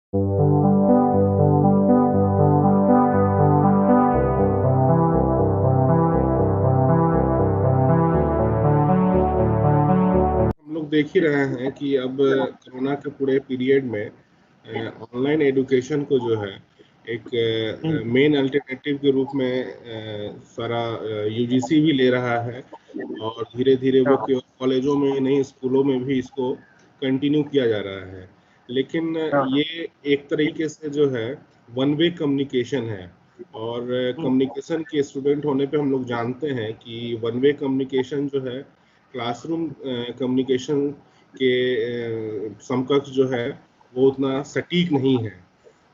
हम लोग देख ही रहे हैं कि अब कोरोना के पूरे पीरियड में ऑनलाइन एजुकेशन को जो है एक मेन अल्टरनेटिव के रूप में सारा यूजीसी भी ले रहा है, और धीरे धीरे वो हाँ, केवल कॉलेजों में ही नहीं, स्कूलों में भी इसको कंटिन्यू किया जा रहा है। लेकिन हाँ, ये एक तरीके से जो है वन वे कम्युनिकेशन है, और हम्म, कम्युनिकेशन के स्टूडेंट होने पे हम लोग जानते हैं कि वन वे कम्युनिकेशन जो है क्लासरूम कम्युनिकेशन के समकक्ष जो है वो उतना सटीक नहीं है।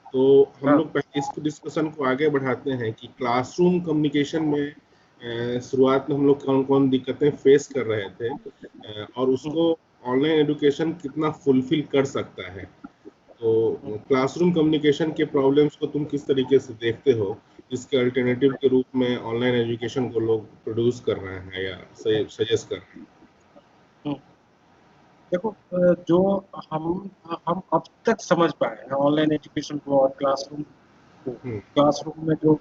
तो हम हाँ, लोग पहले इस डिस्कशन को आगे बढ़ाते हैं कि क्लासरूम कम्युनिकेशन में शुरुआत में हम लोग कौन कौन दिक्कतें फेस कर रहे थे, और हम्म, उसको ऑनलाइन एजुकेशन कितना फुलफिल कर सकता है। तो क्लासरूम कम्युनिकेशन के प्रॉब्लम्स को तुम किस तरीके से देखते हो, जिसके अल्टरनेटिव के रूप में ऑनलाइन एजुकेशन को लोग प्रोड्यूस कर रहे हैं या सजेस्ट कर रहे हम्म। देखो, जो हम अब तक समझ पाए हैं ऑनलाइन एजुकेशन को और को हैं? क्लासरूम में जो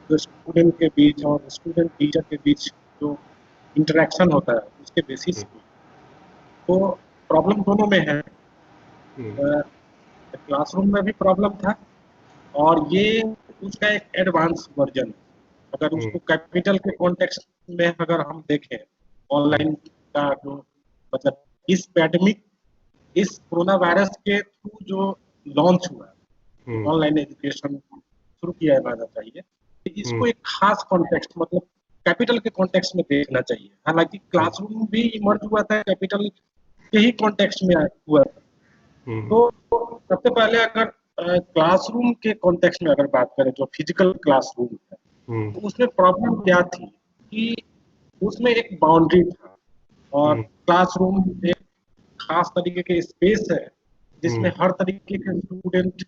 स्टूडेंट के बीच और स्टूडेंट टीचर के बीच जो इंटरेक्शन होता है उसके बेसिस हम्म, पे, तो प्रॉब्लम दोनों में है। हम्म, क्लासरूम में भी प्रॉब्लम था, और ये उसका एक एडवांस वर्जन है। अगर हम्म, उसको कैपिटल के कॉन्टेक्स्ट में अगर हम देखें, हम्म, ऑनलाइन का जो मतलब इस पैंडेमिक, इस कोरोना वायरस के थ्रू जो लॉन्च हुआ है, हम्म, ऑनलाइन एजुकेशन शुरू किया जाना चाहिए, तो हम्म, इसको एक खास कॉन्टेक्स्ट मतलब कैपिटल के कॉन्टेक्स्ट में देखना चाहिए। हालांकि हम्म, क्लासरूम भी इमर्ज हुआ था कैपिटल के ही कॉन्टेक्स्ट में हुआ था। हम्म, तो सबसे पहले अगर क्लासरूम के कॉन्टेक्स्ट में अगर बात करें, जो फिजिकल क्लासरूम है, हम्म, तो उसमें प्रॉब्लम क्या थी कि उसमें एक बाउंड्री था, और हम्म, क्लासरूम एक खास तरीके के स्पेस है जिसमें हम्म, हर तरीके के स्टूडेंट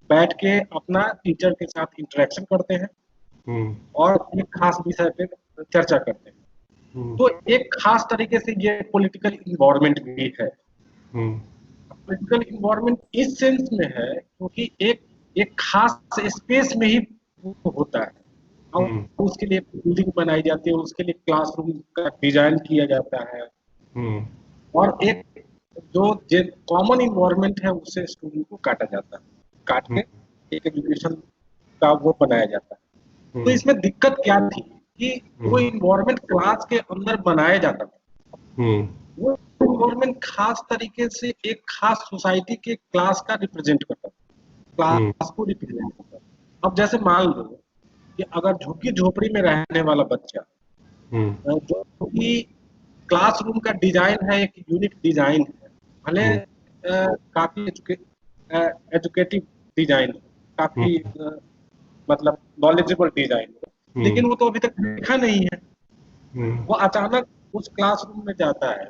बैठ के अपना टीचर के साथ इंटरेक्शन करते हैं हम्म, और एक खास विषय पे चर्चा करते हैं। हम्म, तो एक खास तरीके से ये पॉलिटिकल इन्वायरमेंट भी है। हम्म, पॉलिटिकल इन्वायरमेंट इस सेंस में है क्योंकि एक एक खास स्पेस में ही वो होता है, और हम्म, उसके लिए बिल्डिंग बनाई जाती है, उसके लिए क्लासरूम का डिजाइन किया जाता है, हम्म, और एक जो कॉमन इन्वायरमेंट है उससे स्टूडेंट को काटा जाता है, काट के एक एजुकेशन का वो बनाया जाता है। तो हम्म, इसमें दिक्कत क्या थी कि जो हम्म, इन्वायरमेंट क्लास के अंदर बनाया जाता था, हम्म, वो इन्वायरमेंट खास तरीके से एक खास सोसाइटी के क्लास का रिप्रेजेंट करता था, हम्म, क्लास को रिप्रेजेंट करता था। अब जैसे मान लो कि अगर झुग्गी झोपड़ी में रहने वाला बच्चा, हम्म, जो कि क्लासरूम का डिजाइन है, एक यूनिक डिजाइन है, भले काफी एजुकेटिव डिजाइन है, काफी मतलब नॉलेजेबल डिजाइन है, हम्म, लेकिन वो तो अभी तक देखा नहीं है। हम्म, वो अचानक उस क्लासरूम में जाता है,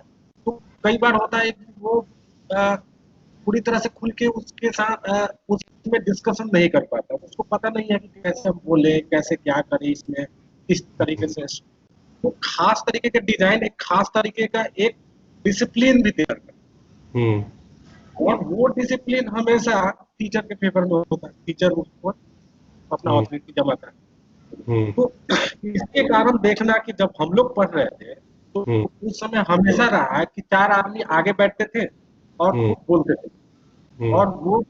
तो कई बार होता है कि वो अ, पूरी तरह से खुल के उसके साथ उसमें डिस्कशन नहीं कर पाता, उसको पता नहीं है कि कैसे बोले, कैसे क्या करे इसमें, किस तरीके से। तो खास तरीके के डिजाइन एक खास तरीके का एक डिसिप्लिन भी तैयार करता हम्म, है, और वो डिसिप्लिन हमेशा टीचर के फेवर में होता है, टीचर उसको अपना हम्म, ऑथोरिटी जमा करता है। हम्म, तो इसके कारण देखना कि जब हम लोग पढ़ रहे थे, तो हम्म, उस समय हमेशा रहा है कि चार आदमी आगे बैठते थे और हम्म, वो बोलते थे, हम्म, और वो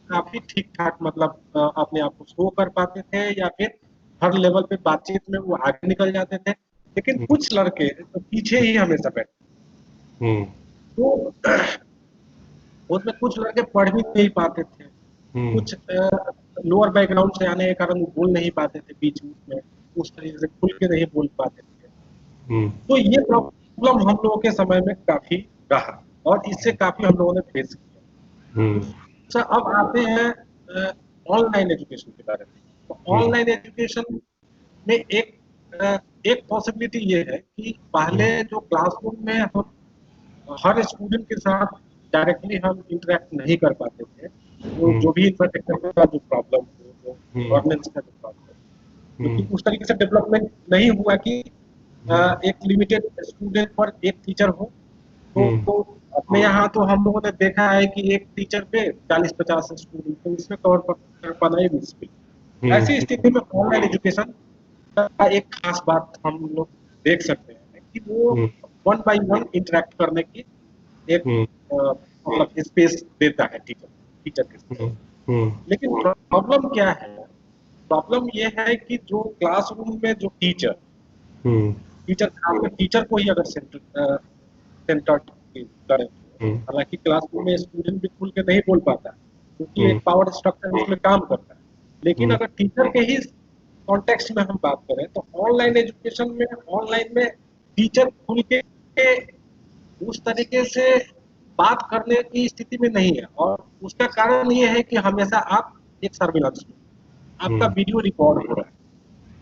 काफी ठीक ठाक मतलब अपने आप को शो कर पाते थे, या फिर हर लेवल पे बातचीत में वो आगे निकल जाते थे। लेकिन कुछ लड़के तो पीछे ही हमेशा बैठते। हम्म, तो उसमें कुछ लड़के पढ़ भी नहीं पाते थे, हम्म, कुछ लोअर बैकग्राउंड से आने के कारण वो बोल नहीं पाते थे बीच में, उस तरीके से खुल के नहीं बोल पाते थे। हम्म, तो ये प्रॉब्लम हम लोगों के समय में काफी रहा, और इससे काफी हम लोगों ने फेस किया। हम्म, दूसरा, अब आते हैं ऑनलाइन एजुकेशन के बारे में। तो हम्म, ऑनलाइन एजुकेशन में एक पॉसिबिलिटी ये है कि पहले जो क्लासरूम में हम हर स्टूडेंट के साथ डायरेक्टली हम इंटरेक्ट नहीं कर पाते थे, वो हम्म, जो भी इंफ्रास्ट्रक्चर का जो प्रॉब्लम हो, जो हम्म, गवर्नेंस का जो प्रॉब्लम, हम्म, क्योंकि उस तरीके से डेवलपमेंट नहीं हुआ कि हम्म, एक लिमिटेड स्टूडेंट पर एक टीचर हो, तो हम्म, अपने यहाँ तो हम लोगों ने देखा है कि एक टीचर पे 40-50 स्टूडेंट, तो इसमें कवर कर पाना ही मुश्किल। ऐसी हम्म स्थिति में ऑनलाइन एजुकेशन का एक खास बात हम लोग देख सकते हैं कि वो हम्म वन बाय वन इंटरेक्ट करने की एक हम्म मतलब स्पेस देता है टीचर टीचर के साथ। हम्म हम्म लेकिन प्रॉब्लम क्या है? प्रॉब्लम ये है कि जो क्लासरूम में जो टीचर हम्म टीचर खासकर टीचर को ही अगर सेंटर करें, हम्म हालांकि क्लासरूम में स्टूडेंट भी खुल के नहीं बोल पाता क्योंकि हम्म एक पावर स्ट्रक्चर उसमें काम करता है। लेकिन हम्म अगर टीचर के ही कॉन्टेक्स्ट में हम बात करें तो ऑनलाइन एजुकेशन में ऑनलाइन में टीचर खुल के उस तरीके से बात करने की स्थिति में नहीं है, और उसका कारण ये है कि हमेशा आप एक सर्विलांस में आपका हम्म वीडियो रिकॉर्ड हो रहा है।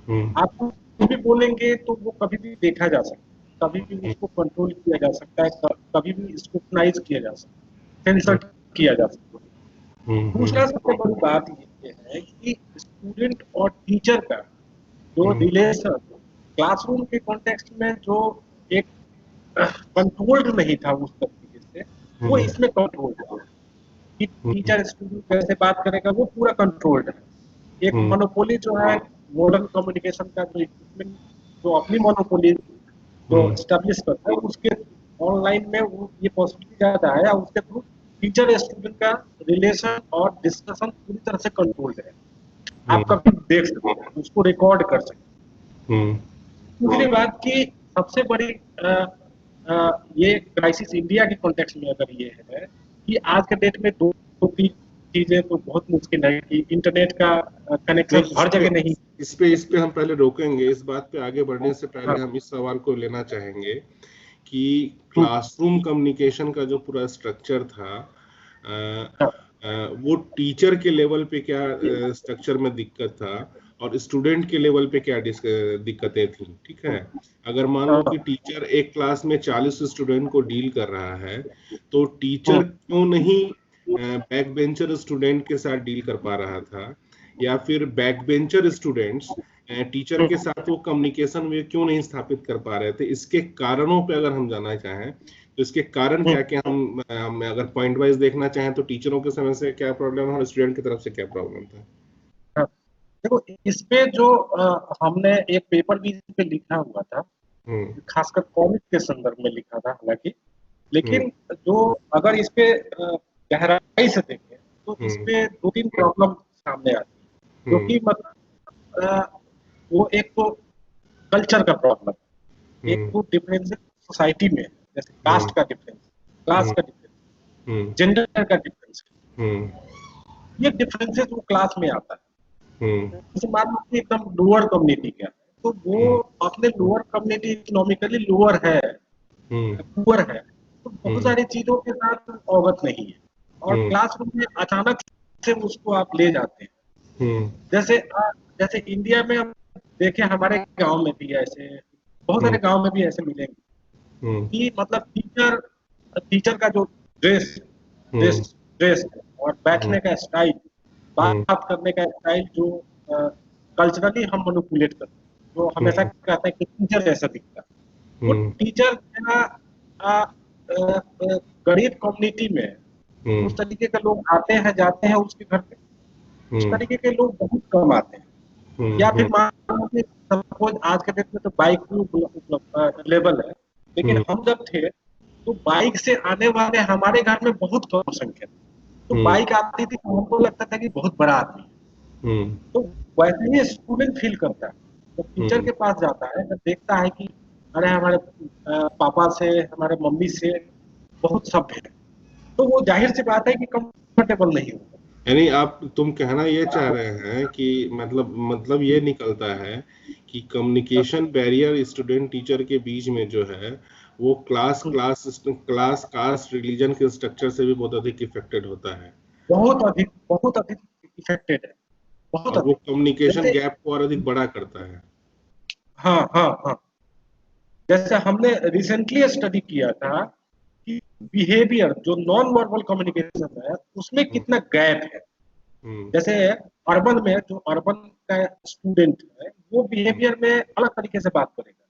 हम्म आप कुछ भी बोलेंगे तो वो कभी भी देखा जा सकता है, कभी भी उसको कंट्रोल किया जा सकता है, कभी भी स्क्रूटनाइज किया जा सकता है, सेंसर किया जा सकता है। हम्म दूसरा सबसे बड़ी बात ये है कि स्टूडेंट और टीचर का जो हम्म रिलेशन क्लासरूम के कॉन्टेक्स्ट में जो एक कंट्रोल्ड नहीं था उस तरीके से, वो हम्म इसमें कंट्रोल्ड है कि हम्म टीचर स्टूडेंट कैसे बात करेगा वो पूरा कंट्रोल्ड है। एक हम्म मोनोपोली जो है मॉडर्न कम्युनिकेशन का जो इक्विपमेंट जो अपनी मोनोपोली जो हम्म स्टैब्लिश करता है उसके ऑनलाइन में वो ये पॉसिबिलिटी ज़्यादा है, और उसके थ्रू टीचर स्टूडेंट का रिलेशन और डिस्कशन पूरी तरह से कंट्रोल्ड है। आप हम्म कभी देख सकते हैं, उसको रिकॉर्ड कर सकते हैं। हम्म दूसरी बात की सबसे बड़ी ये क्राइसिस इंडिया के कॉन्टेक्स्ट में अगर ये है कि आज के डेट में दो तीन चीजें तो बहुत मुश्किल है कि इंटरनेट का नहीं, कनेक्शन हर जगह नहीं। इस पे हम पहले रोकेंगे। इस बात पे आगे बढ़ने से हाँ। पहले हम इस सवाल को लेना चाहेंगे कि हम्म, क्लासरूम कम्युनिकेशन का जो पूरा स्ट्रक्चर था, हाँ, वो टीचर के लेवल पे क्या स्ट्रक्चर में दिक्कत था और स्टूडेंट के लेवल पे क्या दिक्कतें थी, ठीक है। अगर मान लो कि हाँ, टीचर एक क्लास में 40 स्टूडेंट को डील कर रहा है, तो टीचर हम्म, क्यों नहीं बैक बेंचर स्टूडेंट के साथ डील कर पा रहा था, या फिर बैक बेंचर स्टूडेंट्स टीचर के हम्म, साथ वो कम्युनिकेशन वे क्यों नहीं स्थापित कर पा रहे थे। इसके कारणों पे अगर हम जानना चाहें तो इसके कारण हम्म, क्या क्या, हम अगर पॉइंट वाइज देखना चाहें तो टीचरों के समय से क्या प्रॉब्लम है और स्टूडेंट की तरफ से क्या प्रॉब्लम था। हाँ। देखो, इस पे जो हमने एक पेपर भी इस पे लिखा हुआ था, हम्म खासकर कॉमिक के संदर्भ में लिखा था हालांकि। हम्म लेकिन जो अगर इस पे गहराई से देखें तो इस हम्म पे दो तीन प्रॉब्लम सामने आती है, जो हम्म कि मतलब वो एक तो कल्चर का प्रॉब्लम, एक हम्म तो डिफरेंस सोसाइटी में, जैसे हम्म कास्ट का डिफरेंस, क्लास हम्म का डिफरेंस, हम्म जेंडर का डिफरेंस, हम्म ये डिफरेंसेस वो क्लास में आता है। हम्म जैसे मान लो कि एकदम लोअर कम्युनिटी का है, तो वो हम्म अपने लोअर कम्युनिटी इकोनॉमिकली लोअर है, हम्म पुअर है, तो बहुत हम्म सारी चीजों के साथ अवगत नहीं है, और हम्म क्लासरूम में अचानक से उसको आप ले जाते हैं। हम्म जैसे जैसे इंडिया में हम देखें, हमारे गांव में भी ऐसे बहुत हम्म सारे गांव में भी ऐसे मिलेंगे हम्म कि मतलब टीचर टीचर का जो ड्रेस ड्रेस हम्म ड्रेस है, और हम्म बैठने का स्टाइल, हम्म बात करने का स्टाइल जो कल्चरली हम मैनिपुलेट करते हैं, जो हमेशा हम्म कहते हैं कि टीचर जैसा दिखता है, वो हम्म टीचर का गरीब कम्युनिटी में हम्म उस तरीके के लोग आते हैं जाते हैं उसके घर पे, उस हम्म तरीके के लोग बहुत कम आते हैं। या फिर हम्म मान लो कि सपोज आज के डेट में तो बाइक भी उपलब्ध अवेलेबल है, लेकिन हम्म हम जब थे तो बाइक से आने वाले हमारे घर में बहुत कम संख्या थी। तो हम्म बाइक आती थी तो हमको लगता था कि बहुत बड़ा आदमी है। हम्म तो वैसे ही स्टूडेंट फील करता है जब टीचर हम्म के पास जाता है, जब देखता है कि अरे हमारे पापा से हमारे मम्मी से बहुत सभ्य है, तो वो जाहिर सी बात है कि कंफर्टेबल नहीं होगा। यानी आप तुम कहना ये चाह रहे हैं कि मतलब ये निकलता है कि कम्युनिकेशन बैरियर स्टूडेंट टीचर के बीच में जो है, वो क्लास कास्ट रिलीजन के स्ट्रक्चर से भी बहुत अधिक इफेक्टेड होता है, बहुत अधिक इफेक्टेड है, बहुत और वो अधिक। कम्युनिकेशन जैसे गैप को और अधिक बड़ा करता है। हाँ, हाँ, हाँ। जैसे हमने रिसेंटली स्टडी किया था कि बिहेवियर जो नॉन वर्बल कम्युनिकेशन है उसमें हम्म कितना गैप है। हम्म जैसे अर्बन में जो अर्बन का स्टूडेंट है वो हम्म बिहेवियर में अलग तरीके से बात करेगा,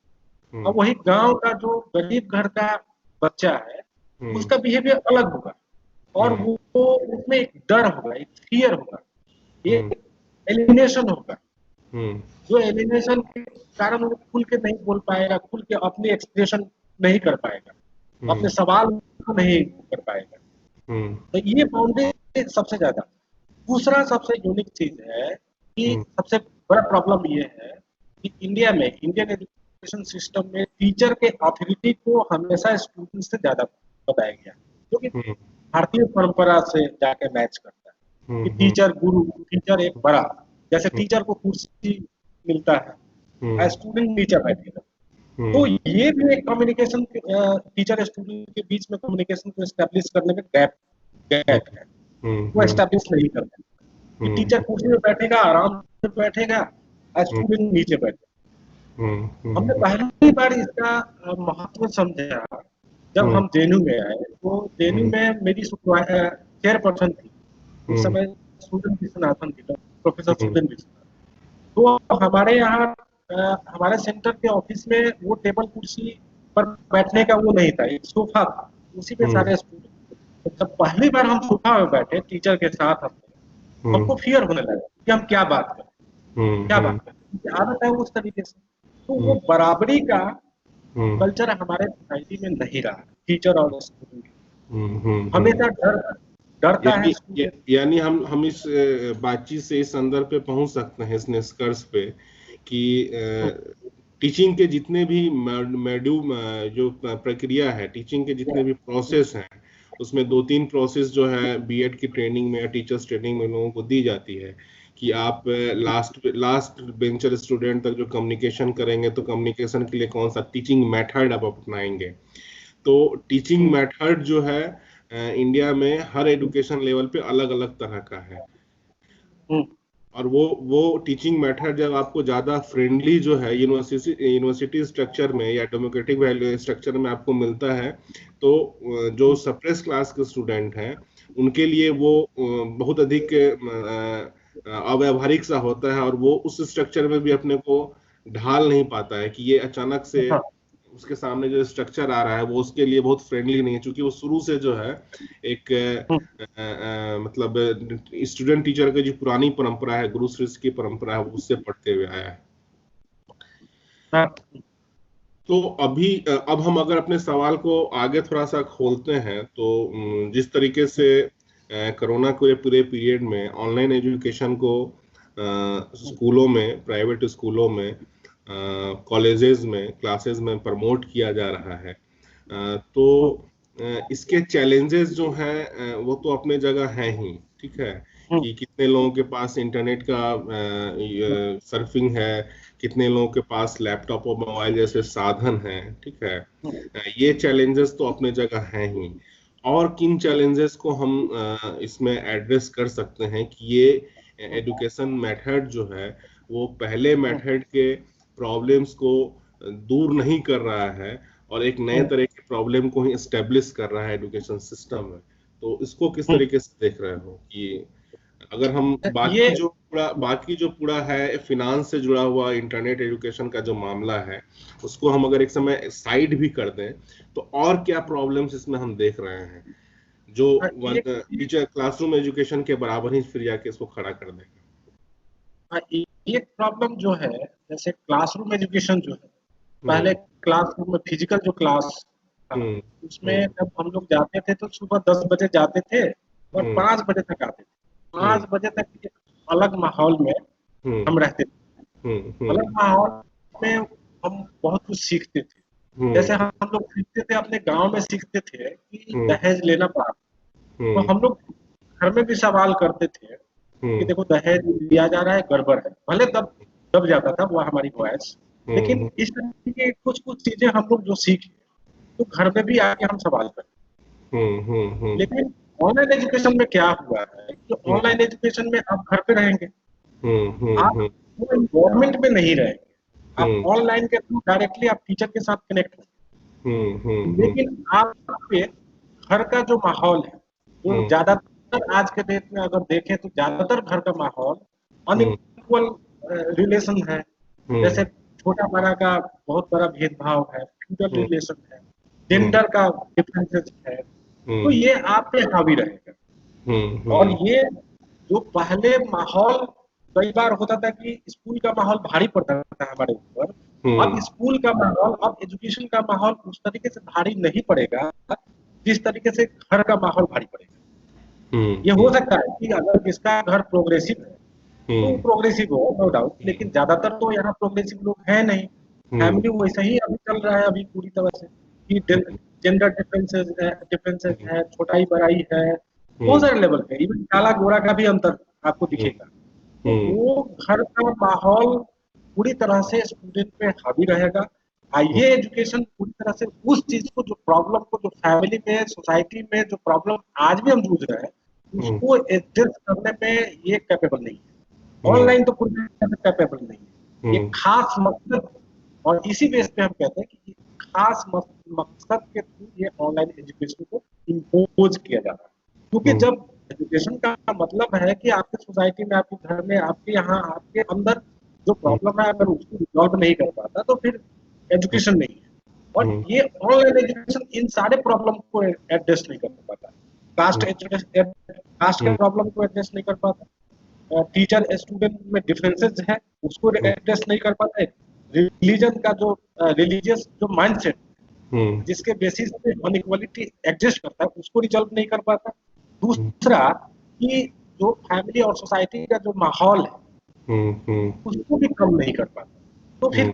हम्म और वही गांव का जो गरीब घर का बच्चा है उसका बिहेवियर अलग होगा, और वो उसमें एक डर होगा, एक फियर होगा, एक एलिमिनेशन होगा। जो एलिमिनेशन के कारण वो खुल के नहीं बोल पाएगा, खुल के अपनी एक्सप्रेशन नहीं कर पाएगा, अपने सवाल को नहीं कर पाएगा। तो ये बाउंड्री सबसे ज्यादा। दूसरा सबसे यूनिक चीज है कि सबसे बड़ा प्रॉब्लम ये है कि इंडिया में, इंडियन एजुकेशन सिस्टम में टीचर के अथॉरिटी को हमेशा स्टूडेंट से ज्यादा बताया गया, जो कि भारतीय परंपरा से जाके मैच करता है कि टीचर गुरु, टीचर एक बड़ा, जैसे टीचर को कुर्सी मिलता है, स्टूडेंट नीचे बैठेगा। तो ये भी एक कम्युनिकेशन, टीचर स्टूडेंट के बीच में कम्युनिकेशन को एस्टेब्लिश करने में गैप है, वो एस्टेब्लिश नहीं करते कि टीचर कुर्सी में बैठेगा, आराम से बैठेगा, स्टूडेंट नीचे बैठेगा। हमने पहली बार इसका महत्व समझा जब हम जेएनयू में आए। तो जेएनयू में मेरी चेयरपर्सन थी उस समय, स्टूडेंट विश्वनाथन थी, प्रोफेसर स्टूडेंट विश्वनाथन। तो हमारे यहाँ हमारे सेंटर के ऑफिस में वो टेबल कुर्सी पर बैठने का वो नहीं था, एक सोफा था, उसी पे सारे स्टूडेंट। तो जब पहली बार हम सोफा में बैठे टीचर के साथ, हमको फियर होने लगा कि हम क्या बात करें, क्या बात करें, आदत है उस तरीके से। तो वो बराबरी का कल्चर हमारे सोसाइटी में नहीं रहा, टीचर और स्टूडेंट हमेशा डरता है यानी हम इस बातचीत से इस संदर्भ पे पहुंच सकते हैं, इस निष्कर्ष पे कि टीचिंग के जितने भी जो प्रक्रिया है, टीचिंग के जितने भी प्रोसेस हैं, उसमें 2-3 प्रोसेस जो है बीएड की ट्रेनिंग में या टीचर्स ट्रेनिंग में लोगों को दी जाती है कि आप लास्ट बेंचर स्टूडेंट तक जो कम्युनिकेशन करेंगे, तो कम्युनिकेशन के लिए कौन सा टीचिंग मेथड आप अपनाएंगे। तो टीचिंग मेथड जो है इंडिया में हर एजुकेशन लेवल पे अलग अलग तरह का है, और वो टीचिंग मेथड जब आपको ज्यादा फ्रेंडली जो है यूनिवर्सिटी स्ट्रक्चर में या डेमोक्रेटिक वैल्यू स्ट्रक्चर में आपको मिलता है, तो जो सप्रेस क्लास के स्टूडेंट हैं उनके लिए वो बहुत अधिक अव्यावहारिक सा होता है, और वो उस स्ट्रक्चर में भी अपने को ढाल नहीं पाता है कि ये अचानक से उसके सामने जो स्ट्रक्चर आ रहा है वो उसके लिए बहुत फ्रेंडली नहीं है, क्योंकि वो शुरू से जो है एक मतलब स्टूडेंट टीचर की जो पुरानी परंपरा है, गुरु शिष्य की परंपरा है, उससे पढ़ते हुए आया है। तो अब हम अगर अपने सवाल को आगे थोड़ा सा खोलते हैं, तो जिस तरीके से कोरोना के पूरे पीरियड में ऑनलाइन एजुकेशन को स्कूलों में, प्राइवेट स्कूलों में, कॉलेजेस में, क्लासेस में प्रमोट किया जा रहा है, तो इसके चैलेंजेस जो हैं वो तो अपने जगह हैं ही, ठीक है, कि कितने लोगों के पास इंटरनेट का सर्फिंग है, कितने लोगों के पास लैपटॉप और मोबाइल जैसे साधन हैं, ठीक है, ये चैलेंजेस तो अपने जगह हैं ही। और किन चैलेंजेस को हम इसमें एड्रेस कर सकते हैं कि ये एजुकेशन मेथड जो है वो पहले मेथड के प्रॉब्लम्स को दूर नहीं कर रहा है और एक नए तरह के प्रॉब्लम को ही एस्टेब्लिश कर रहा है एजुकेशन सिस्टम में। तो इसको किस तरीके से देख रहे हो कि अगर हम बाकी जो पूरा है फिनांस से जुड़ा हुआ इंटरनेट एजुकेशन का जो मामला है, उसको हम अगर एक समय साइड भी कर दें, तो और क्या प्रॉब्लम्स इसमें हम देख रहे हैं जो टीचर क्लासरूम एजुकेशन के बराबर ही फिर जाके इसको खड़ा कर देगा। एक प्रॉब्लम जो है, जैसे क्लासरूम एजुकेशन जो है, पहले क्लासरूम में फिजिकल जो क्लास था, उसमें जब हम लोग जाते थे तो सुबह 10 बजे जाते थे और 5 बजे तक आते थे। 5 बजे तक एक अलग माहौल में हम रहते थे, अलग माहौल में हम बहुत कुछ सीखते थे। जैसे हम लोग सीखते थे, अपने गांव में सीखते थे कि दहेज लेना पड़ा, तो हम लोग घर में भी सवाल करते थे कि देखो दहेज दिया जा रहा है, गड़बड़ है। भले दब जाता था वो हमारी वॉइस, लेकिन इस तरह की कुछ चीजें हम लोग जो सीखे तो घर में भी आके हम सवाल करते। लेकिन ऑनलाइन एजुकेशन में क्या हुआ है कि ऑनलाइन एजुकेशन में आप घर पे रहेंगे, आप वो इन्वायरमेंट में नहीं रहेंगे, आप ऑनलाइन के थ्रू डायरेक्टली आप टीचर के साथ कनेक्ट होंगे, लेकिन आपके घर का जो माहौल है, जो ज्यादातर आज के डेट में अगर देखें तो ज्यादातर घर का माहौल अनइक्वल रिलेशन है। जैसे छोटा बड़ा का बहुत बड़ा भेदभाव है, फ्यूडल रिलेशन है, जेंडर का डिफरेंसेस है, तो ये आप पे हावी रहेगा। और ये जो पहले माहौल कई बार होता था कि स्कूल का माहौल भारी पड़ता था हमारे ऊपर, अब स्कूल का माहौल, अब एजुकेशन का माहौल उस तरीके से भारी नहीं पड़ेगा जिस तरीके से घर का माहौल भारी पड़ेगा। ये हो सकता है कि अगर किसका घर प्रोग्रेसिव है तो प्रोग्रेसिव हो, नो डाउट, लेकिन ज्यादातर तो यहाँ प्रोग्रेसिव लोग हैं नहीं। फैमिली वैसे ही अभी चल रहा है अभी पूरी तरह से कि जेंडर डिफरेंसेस है, छोटाई बड़ाई है, बहुत सारे लेवल पे, इवन काला गोरा का भी अंतर आपको दिखेगा। तो वो घर का माहौल पूरी तरह से स्टूडेंट पे हावी रहेगा। ये एजुकेशन पूरी तरह से उस चीज को, जो प्रॉब्लम को, जो फैमिली में, सोसाइटी में जो प्रॉब्लम आज भी हम जूझ रहे हैं, उसको एडजस्ट करने में ये कैपेबल नहीं है। ऑनलाइन तो पूरी तरह से कैपेबल नहीं है। ये खास मकसद, और इसी बेस पे हम कहते हैं कि खास मकसद के थ्रू ये ऑनलाइन एजुकेशन को इम्पोज किया जा रहा है। क्योंकि जब एजुकेशन का मतलब है कि आपके सोसाइटी में, आपके घर में, आपके यहाँ, आपके अंदर जो प्रॉब्लम है, अगर उसको रिजॉल्व नहीं कर पाता तो फिर एजुकेशन नहीं है। और ये ऑनलाइन एजुकेशन इन सारे प्रॉब्लम को एड्रेस नहीं कर पाता। कास्ट के प्रॉब्लम को एड्रेस नहीं कर पाता, टीचर स्टूडेंट में डिफरेंसेस है उसको एड्रेस नहीं कर पाता है, रिलीजन का जो रिलीजियस जो माइंडसेट जिसके बेसिस पे अनइक्वालिटी एग्जिस्ट करता है उसको रिजॉल्व नहीं कर पाता। दूसरा कि जो फैमिली और सोसाइटी का जो माहौल है उसको भी कम नहीं कर पाता। तो फिर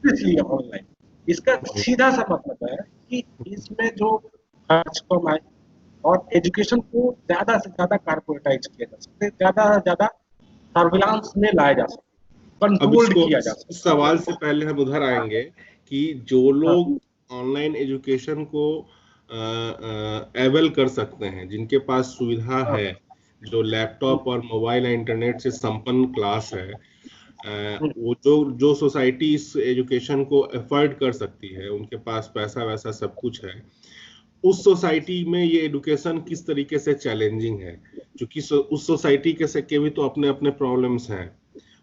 इसलिए ऑनलाइन, इसका सीधा सा मतलब है कि इसमें जो खर्च कम आए और एजुकेशन को ज्यादा से ज्यादा कारपोरेटाइज किया जा सकते, ज्यादा से ज्यादा सर्विलांस में लाया जा सकते, अब कंट्रोल्ड किया जा सकता। इस सवाल से पहले हम उधर आएंगे कि जो लोग ऑनलाइन एजुकेशन को एवेल कर सकते हैं, जिनके पास सुविधा है, जो लैपटॉप और मोबाइल या इंटरनेट से संपन्न क्लास है, वो जो सोसाइटी इस एजुकेशन को एफर्ड कर सकती है, उनके पास पैसा वैसा सब कुछ है, उस सोसाइटी में ये एजुकेशन किस तरीके से चैलेंजिंग है? क्योंकि उस सोसाइटी के भी तो अपने अपने प्रॉब्लम्स हैं।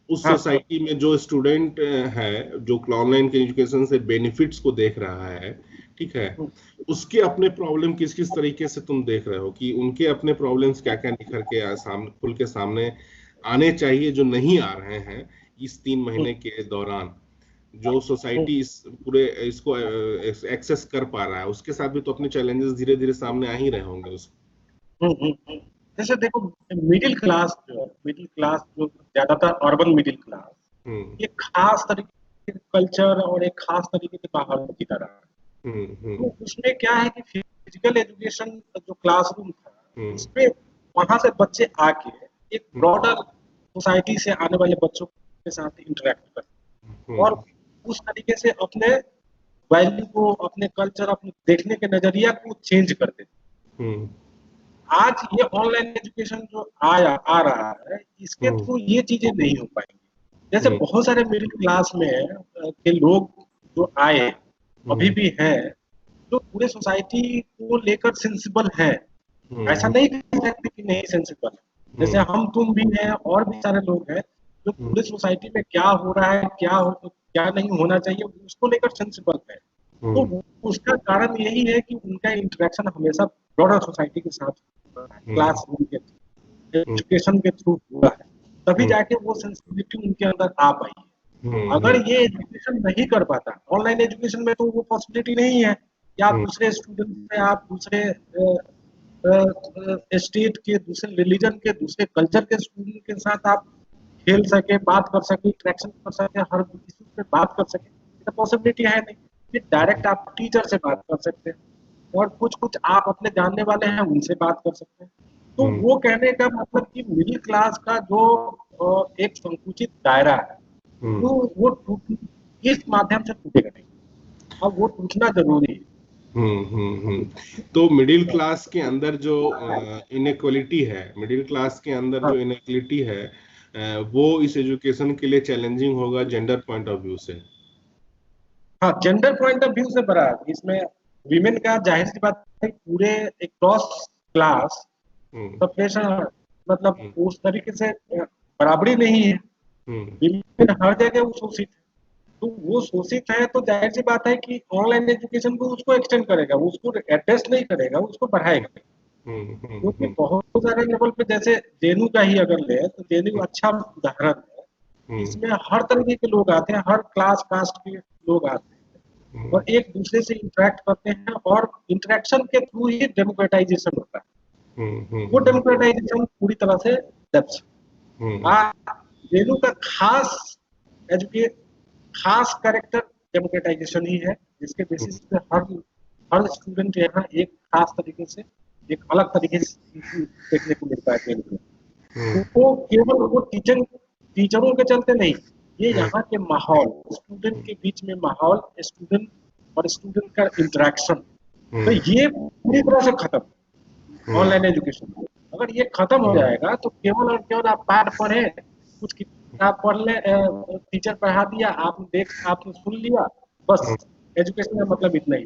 उस सोसाइटी में जो स्टूडेंट है, जो ऑनलाइन के एजुकेशन से बेनिफिट्स को देख रहा है, ठीक है, उसके अपने प्रॉब्लम किस किस तरीके से तुम देख रहे हो कि उनके अपने प्रॉब्लम्स क्या क्या निखर के सामने, खुल के सामने आने चाहिए, जो नहीं आ रहे हैं इस 3 महीने के दौरान? जो सोसाइटी इस पूरे इसको एक्सेस कर पा रहा है, उसके साथ भी तो अपने चैलेंजेस धीरे धीरे सामने आ ही रहे होंगे उस। जैसे देखो, मिडिल क्लास जो ज्यादातर अर्बन मिडिल क्लास, ये खास तरीके के कल्चर और एक खास तरीके के माहौल की तरह है। तो उसमें क्या है कि फिजिकल एजुकेशन जो क्लासरूम था, इसमें वहां से बच्चे आके एक ब्रॉडर सोसाइटी से आने वाले बच्चों के साथ इंटरेक्ट करते और उस तरीके से अपने वैल्यू को, अपने कल्चर, अपने देखने के नजरिया को चेंज करते। आज ये ऑनलाइन एजुकेशन जो आ रहा है, इसके थ्रू ये चीजें नहीं हो पाएंगी। जैसे बहुत सारे मिडिल क्लास में के लोग जो आए, अभी भी हैं, जो पूरे सोसाइटी को लेकर सेंसिबल है। ऐसा नहीं कह सकते कि नहीं सेंसिबल है। जैसे हम तुम भी हैं और भी सारे लोग हैं जो पूरे सोसाइटी में क्या हो रहा है, क्या नहीं होना चाहिए, उसको लेकर सेंसिबल है। तो उसका कारण यही है कि उनका इंटरेक्शन हमेशा ब्रॉडर सोसाइटी के साथ क्लासरूम के एजुकेशन के थ्रू हुआ है, तभी जाके वो सेंसिटिविटी उनके अंदर आ पाई है। अगर ये एजुकेशन नहीं कर पाता, ऑनलाइन एजुकेशन में तो वो पॉसिबिलिटी नहीं है कि आप दूसरे स्टूडेंट से, आप दूसरे स्टेट के, दूसरे रिलीजन के, दूसरे कल्चर के स्टूडेंट के साथ आप खेल सके, बात कर सके, इंटरेक्शन कर सके, हर इशू पे बात कर सके, तो पॉसिबिलिटी है नहीं। फिर डायरेक्ट आप टीचर से बात कर सकते हैं और कुछ आप अपने जानने वाले हैं उनसे बात कर सकते हैं। तो वो कहने का मतलब कि मिडिल क्लास का जो एक संकुचित दायरा है, वो इस माध्यम से टूटेगा नहीं। अब वो टूटना जरूरी है। तो मिडिल क्लास के अंदर जो इनइक्वालिटी है, मिडिल क्लास के अंदर जो इनइक्वालिटी है, वो इस एजुकेशन के लिए चैलेंजिंग होगा जेंडर पॉइंट ऑफ व्यू से। हाँ, जेंडर पॉइंट ऑफ व्यू से बड़ा इसमें विमेन का जाहिर सी बात है, पूरे एक क्रॉस क्लास सपरेशन, मतलब उस तरीके से बराबरी नहीं है। विमेन हर जगह शोषित है, तो वो शोषित है तो जाहिर सी बात है कि ऑनलाइन एजुकेशन को उसको एक्सटेंड करेगा, वो उसको एडजस्ट नहीं करेगा, उसको बढ़ाएगा। क्योंकि हम्म बहुत सारे लेवल पे जैसे जेएनयू का ही अगर ले तो जेएनयू अच्छा उदाहरण है। हम्म इसमें हर तरीके के लोग आते हैं, हर क्लास कास्ट के लोग आते हैं और एक दूसरे से इंटरेक्ट करते हैं और इंटरेक्शन के थ्रू ही डेमोक्रेटाइजेशन होता है। वो हम्म डेमोक्रेटाइजेशन पूरी तरह से डेप्थ हम्म जेएनयू का एजुकेट खास कैरेक्टर डेमोक्रेटाइजेशन ही है, जिसके बेसिस पे हर हर स्टूडेंट यहाँ एक खास तरीके से, एक अलग तरीके से देखने को मिलता है जेएनयू में। तो वो केवल वो टीचरों के चलते नहीं, ये यहाँ के माहौल, स्टूडेंट के बीच में माहौल, स्टूडेंट और स्टूडेंट का इंटरेक्शन, तो ये पूरी तरह से खत्म ऑनलाइन एजुकेशन। अगर ये खत्म हो जाएगा तो केवल और केवल आप पाठ पढ़े, कुछ किताब पढ़ ले, टीचर पढ़ा दिया, आपने सुन लिया, बस एजुकेशन का मतलब इतना ही।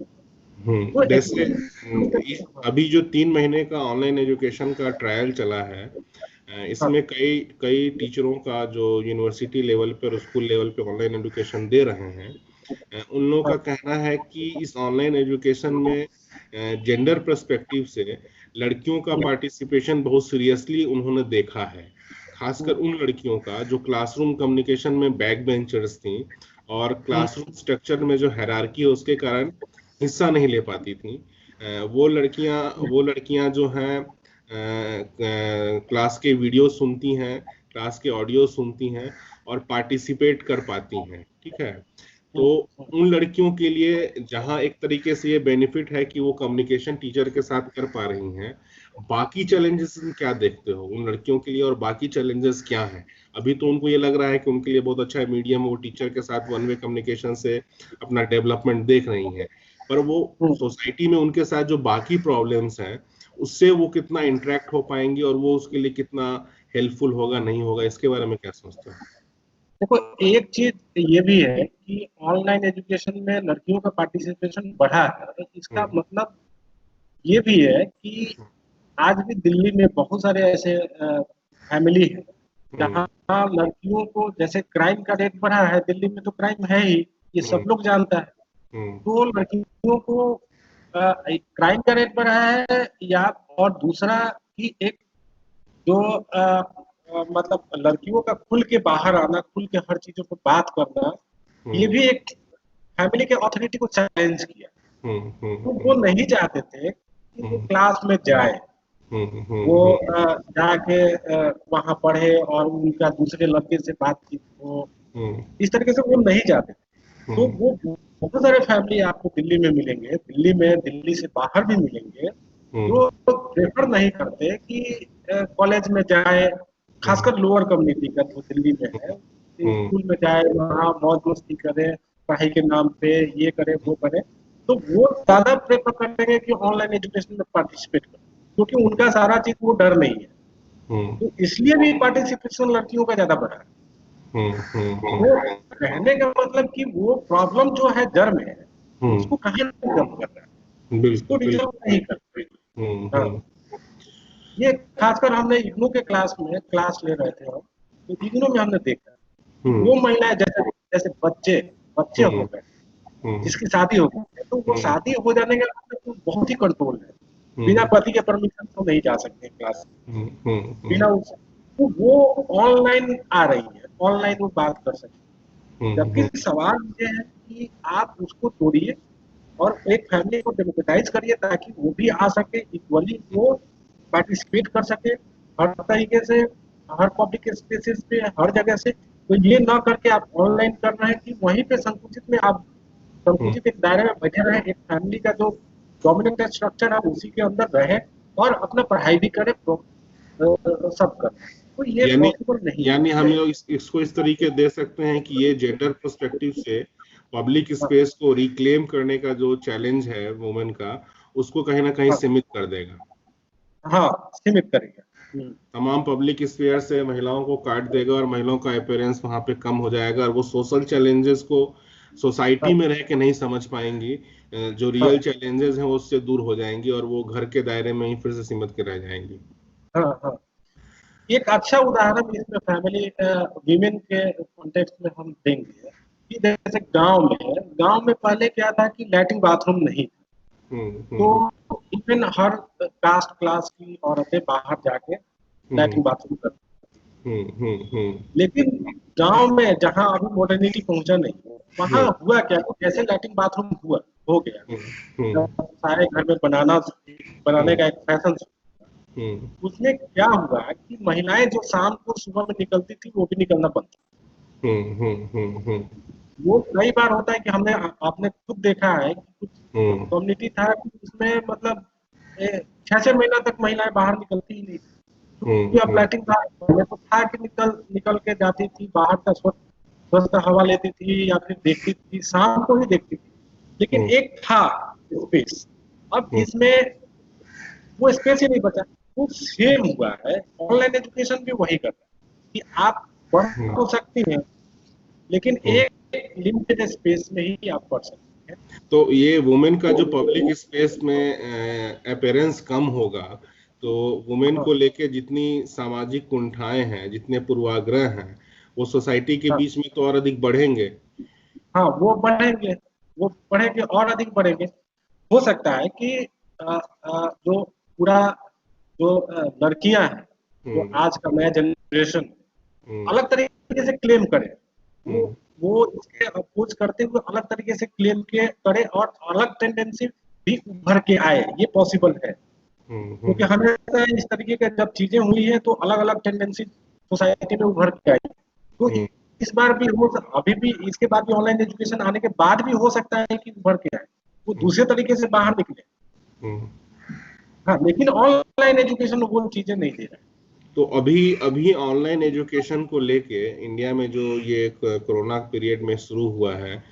तो जैसे हाँ, अभी जो 3 महीने का ऑनलाइन एजुकेशन का ट्रायल चला है, हाँ, इसमें कई कई टीचरों का जो यूनिवर्सिटी लेवल पे और स्कूल लेवल पे ऑनलाइन एजुकेशन दे रहे हैं, उन लोगों का हाँ, कहना है कि इस ऑनलाइन एजुकेशन में जेंडर पर्सपेक्टिव से लड़कियों का पार्टिसिपेशन बहुत सीरियसली उन्होंने देखा है। खासकर उन लड़कियों का जो क्लासरूम कम्युनिकेशन में बैक बेंचर्स थी और क्लासरूम स्ट्रक्चर में जो हायरार्की है उसके कारण हिस्सा नहीं ले पाती थी। वो लड़कियां जो हैं क्लास के वीडियो सुनती हैं, क्लास के ऑडियो सुनती हैं और पार्टिसिपेट कर पाती हैं, ठीक है। तो उन लड़कियों के लिए जहां एक तरीके से ये बेनिफिट है कि वो कम्युनिकेशन टीचर के साथ कर पा रही हैं, बाकी चैलेंजेस क्या देखते हो उन लड़कियों के लिए, और बाकी चैलेंजेस क्या हैं? अभी तो उनको ये लग रहा है कि उनके लिए बहुत अच्छा मीडियम, वो टीचर के साथ वन वे कम्युनिकेशन से अपना डेवलपमेंट देख रही हैं, पर वो सोसाइटी में उनके साथ जो बाकी प्रॉब्लम्स हैं उससे वो कितना इंटरेक्ट हो पाएंगी और वो उसके लिए कितना हेल्पफुल होगा नहीं होगा, इसके बारे में क्या सोचते हो? देखो एक चीज ये भी है कि ऑनलाइन एजुकेशन में लड़कियों का पार्टिसिपेशन बढ़ा है, तो इसका हम्म मतलब ये भी है कि आज भी दिल्ली में बहुत सारे ऐसे फैमिली हैं हम्म जहाँ लड़कियों को, जैसे क्राइम का रेट बढ़ा है दिल्ली में, तो क्राइम है ही, ये सब हम्म लोग जानता है। हम्म तो लड़कियों को क्राइम का रेट बढ़ा है, या और दूसरा कि एक जो मतलब लड़कियों का खुल के बाहर आना, खुल के हर चीजों पर बात करना, ये हम्म भी एक फैमिली के अथॉरिटी को चैलेंज किया। हम्म हम्म तो वो हम्म नहीं चाहते थे कि वो हम्म क्लास में जाए, वो हम्म जाके वहां पढ़े और उनका दूसरे लड़के से बातचीत हो, हम्म इस तरीके से वो नहीं चाहते। तो हम्म वो बहुत सारे फैमिली आपको दिल्ली में मिलेंगे, दिल्ली में, दिल्ली से बाहर भी मिलेंगे, हम्म जो प्रेफर नहीं करते कि कॉलेज में जाए, खासकर लोअर कम्युनिटी का जो दिल्ली में है, हम्म स्कूल में जाए, वहाँ मौज मस्ती करे, पढ़ाई के नाम पे ये करे वो करे, तो वो ज्यादा प्रेफर करेंगे कि ऑनलाइन एजुकेशन में पार्टिसिपेट करें, क्योंकि उनका सारा चीज वो डर नहीं है। हम्म तो इसलिए भी पार्टिसिपेशन लड़कियों का ज्यादा बढ़ा है। वो कहने का मतलब कि वो प्रॉब्लम जो है जड़ में है, उसको कहाँ डिजर्व कर रहा है, इसको बिल्कुल डिजर्व बिल्कुल। नहीं कर रहे। हाँ, हम्म ये खासकर हमने इग्नू के क्लास में क्लास ले रहे थे हम, तो इग्नू में हमने देखा कि वो हम्म महिलाएं, जैसे जैसे बच्चे बच्चे हम्म हो गए, हम्म जिसकी शादी हो गई है, तो वो हम्म शादी हो जाने के बाद तो बहुत ही कंट्रोल है, बिना हम्म पति के परमिशन तो नहीं जा सकते क्लास, बिना हम्म उस, तो वो ऑनलाइन आ रही है, ऑनलाइन वो बात कर सकते हैं। हम्म जबकि सवाल ये है कि आप उसको तोड़िए और एक फैमिली को डेमोक्रेटाइज करिए, ताकि वो भी आ सके, इक्वली वो पार्टिसिपेट कर सके हर तरीके से, हर पब्लिक स्पेसेस पे, हर जगह से। तो ये ना करके आप ऑनलाइन कर रहे हैं कि वहीं पे संकुचित में आप, हम्म संकुचित एक दायरे में बैठे रहे, एक फैमिली का जो डोमिनेंट स्ट्रक्चर है उसी के अंदर रहे और अपना पढ़ाई भी करे, सब करे, तो ये यानी पॉसिबल नहीं यानी हम है। लोग इसको इस तरीके दे सकते हैं कि ये जेंडर पर्सपेक्टिव से पब्लिक हाँ, स्पेस को रिक्लेम करने का जो चैलेंज है वुमेन का, उसको कहीं ना कहीं हाँ, सीमित कर देगा। हाँ, सीमित करेंगे। तमाम पब्लिक स्फीयर से महिलाओं को काट देगा और महिलाओं का अपीयरेंस वहां पे कम हो जाएगा और वो सोशल चैलेंजेस को हाँ, सोसाइटी में रह के नहीं समझ पाएंगी। जो रियल हाँ, चैलेंजेस हैं वो उससे दूर हो जाएंगी और वो घर के दायरे में ही फिर से सीमित के रह जाएंगी। हाँ, हाँ। एक अच्छा उदाहरण इसमें फैमिली वीमेन के कॉन्टेक्स्ट में हम देंगे। कि जैसे गांव में पहले क्या था कि लैट्रिन बाथरूम नहीं था, हम्म तो इवन हर कास्ट क्लास की औरतें बाहर जाके हम्म लैट्रिन बाथरूम करती। हम्म लेकिन गांव में जहां अभी मॉडर्निटी पहुंचा नहीं है, वहां हम्म हुआ क्या कि जैसे लैट्रिन बाथरूम हो गया, हम्म सारे घर में बनाने हम्म का एक फैशन, हम्म उसमें क्या हुआ कि महिलाएं जो शाम को सुबह में निकलती थी वो भी निकलना बंद। हम्म वो कई बार होता है कि आपने खुद देखा है कि कुछ हम्म कम्युनिटी था कि उसमें मतलब 6 6 महीना तक महिलाएं बाहर निकलती ही नहीं थी, क्योंकि अब हम्म लैट्रिन था। पहले तो था कि निकल निकल के जाती थी बाहर का स्वस्थ हवा लेती थी या फिर देखती थी, शाम को ही देखती थी, लेकिन हम्म एक था स्पेस। अब हम्म इसमें वो स्पेस ही नहीं बचा। वो सेम हुआ है, ऑनलाइन एजुकेशन भी वही कर रहा है कि आप पढ़ हम्म तो सकती हैं, लेकिन हम्म एक लिमिटेड स्पेस में ही आप पढ़ सकते हैं। तो ये वुमेन का जो पब्लिक स्पेस में अपीयरेंस कम होगा, तो वुमेन हाँ, को लेके जितनी सामाजिक कुंठाएं हैं, जितने पूर्वाग्रह हैं, वो सोसाइटी के हाँ, बीच में तो और अधिक बढ़ेंगे। हाँ, वो बढ़ेंगे और अधिक बढ़ेंगे। हो सकता है कि जो पूरा जो लड़कियां हैं, जो हम्म आज का नया जनरेशन हम्म अलग तरीके से क्लेम करे, वो हम्म वो इसके अपोज करते हुए अलग तरीके से क्लेम के करे और अलग टेंडेंसी भी उभर के आए, ये पॉसिबल है। क्योंकि हम्म हमेशा इस तरीके की जब चीजें हुई है तो अलग अलग टेंडेंसी सोसाइटी में उभर के आई। तो हम्म इस बार भी अभी भी इसके बाद भी ऑनलाइन एजुकेशन आने के बाद भी हो सकता है कि उभर के आए, वो हम्म दूसरे तरीके से बाहर निकले। हम्म। हाँ, लेकिन ऑनलाइन एजुकेशन वो चीजें नहीं दे रहा है। तो अभी अभी ऑनलाइन एजुकेशन को लेके इंडिया में जो ये कोरोना पीरियड में शुरू हुआ है,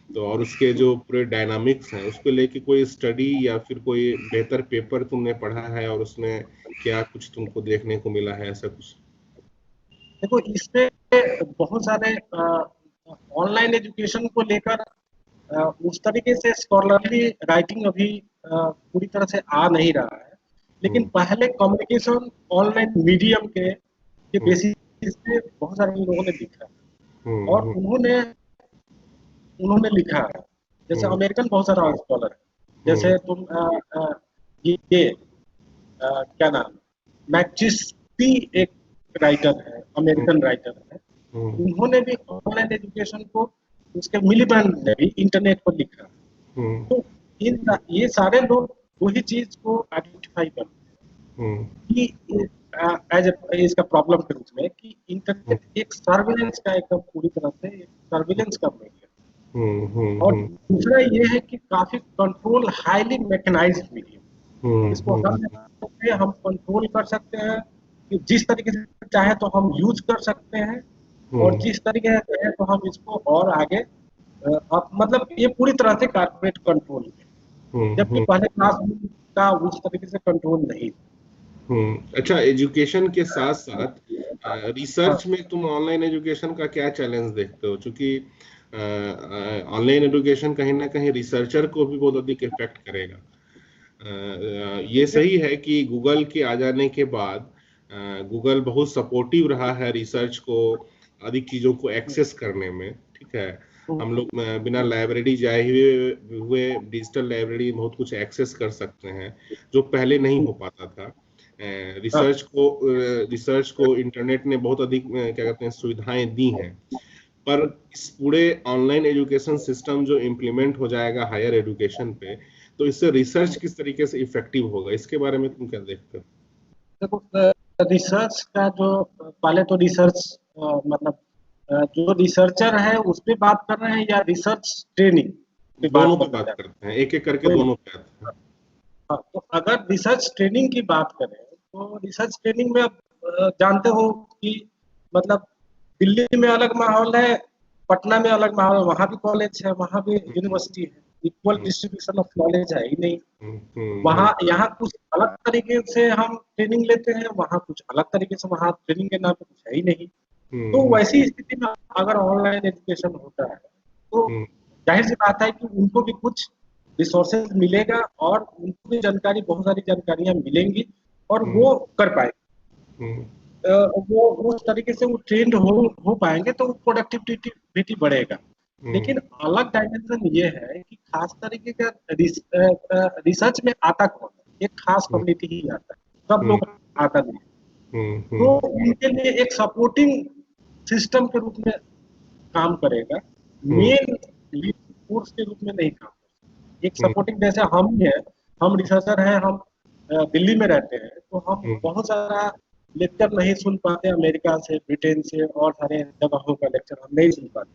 तो और उसके जो पूरे डायनामिक्स हैं उसको लेके कोई स्टडी या फिर कोई बेहतर पेपर तुमने पढ़ा है, और उसमें क्या कुछ तुमको देखने को मिला है, ऐसा कुछ? देखो, इसमें बहुत सारे ऑनलाइन एजुकेशन को लेकर उस तरीके से स्कॉलरली राइटिंग अभी पूरी तरह से आ नहीं रहा है। लेकिन हम्म पहले कम्युनिकेशन ऑनलाइन मीडियम के हम्म बेसिस पे बहुत सारे लोगों ने लिखा, और हम्म उन्होंने लिखा है। जैसे हम्म अमेरिकन बहुत सारा स्कॉलर है, हम्म जैसे तुम ये क्या नाम, मैक्चिस्टी एक राइटर है, हम्म अमेरिकन राइटर है। हम्म उन्होंने भी ऑनलाइन एजुकेशन को, उसके मिलिबैंड ने भी इंटरनेट पर लिखा। हम्म तो ये सारे लोग वही चीज को आइडेंटिफाई करते हम्म हैं कि एज इसका प्रॉब्लम के रूप में कि हम्म इंटरनेट एक सर्विलेंस का एकदम पूरी तरह से सर्विलेंस का मीडिया, और हम्म दूसरा ये है कि काफी कंट्रोल, हाईली मैकेनाइज्ड मीडियम। इसको हर लेवल पे हम कंट्रोल कर सकते हैं कि जिस तरीके से चाहे तो हम यूज कर सकते हैं, और हम्म जिस तरीके से चाहे तो हम इसको और आगे अब मतलब ये पूरी तरह से कारपोरेट कंट्रोल है, जबकि हम्म पहले क्लासरूम का उस तरीके से कंट्रोल नहीं था। अच्छा, एजुकेशन के साथ साथ हाँ, रिसर्च में तुम ऑनलाइन एजुकेशन का क्या चैलेंज देखते हो? क्योंकि ऑनलाइन एजुकेशन कहीं ना कहीं रिसर्चर को भी बहुत अधिक इफेक्ट करेगा। ये सही है कि गूगल के आ जाने के बाद गूगल बहुत सपोर्टिव रहा है रिसर्च को, अधिक चीज़ों को एक्सेस करने में, ठीक है। हम लोग बिना लाइब्रेरी जाए हुए डिजिटल लाइब्रेरी में बहुत कुछ एक्सेस कर सकते हैं, जो पहले नहीं हो पाता था। हाँ, रिसर्च को इंटरनेट ने बहुत अधिक क्या कहते हैं सुविधाएं दी हैं। पर इस पूरे ऑनलाइन एजुकेशन सिस्टम जो इम्प्लीमेंट हो जाएगा हायर एजुकेशन पे, तो इससे रिसर्च किस तरीके से इफेक्टिव होगा, इसके बारे में तुम क्या देखते हो? देखो, रिसर्च का जो पहले तो रिसर्च मतलब जो रिसर्चर है उस पे बात कर रहे हैं या रिसर्च ट्रेनिंग पे दोनों बात पे करना बात चाहते करते हैं, एक एक करके हैं? दोनों पे आते हैं। हाँ, तो अगर रिसर्च ट्रेनिंग की बात करें तो रिसर्च ट्रेनिंग में आप जानते हो कि मतलब दिल्ली में अलग माहौल है, पटना में अलग माहौल है, वहाँ भी कॉलेज है, वहाँ भी हम्म यूनिवर्सिटी है, equal hmm distribution of knowledge है ही नहीं। हम्म वहाँ यहाँ कुछ अलग तरीके से हम ट्रेनिंग लेते हैं, वहाँ कुछ अलग तरीके से, वहाँ ट्रेनिंग के नाम पे कुछ है ही नहीं। तो हम्म वैसी स्थिति में अगर ऑनलाइन एजुकेशन होता है तो हम्म जाहिर सी बात है कि उनको भी कुछ रिसोर्सेज मिलेगा, और उनको भी जानकारी, बहुत सारी जानकारियां मिलेंगी, और हम्म वो कर पाएंगे। हम्म वो उस तरीके से वो ट्रेंड हो पाएंगे, तो प्रोडक्टिविटी बढ़ेगा। लेकिन अलग डायमेंशन ये है कि खास तरीके का रिसर्च में आता कौन है, एक खास कम्युनिटी ही आता है, सब लोग आता नहीं है। तो उनके लिए एक सपोर्टिंग सिस्टम के रूप में काम करेगा, मेन लीड फोर्स के रूप में नहीं काम करेगा। एक सपोर्टिंग, जैसे हम ही है, हम रिसर्चर हैं, हम दिल्ली में रहते हैं, तो हम बहुत सारा लेक्चर नहीं सुन पाते अमेरिका से, ब्रिटेन से और सारे जगहों का लेक्चर हम नहीं सुन पाते,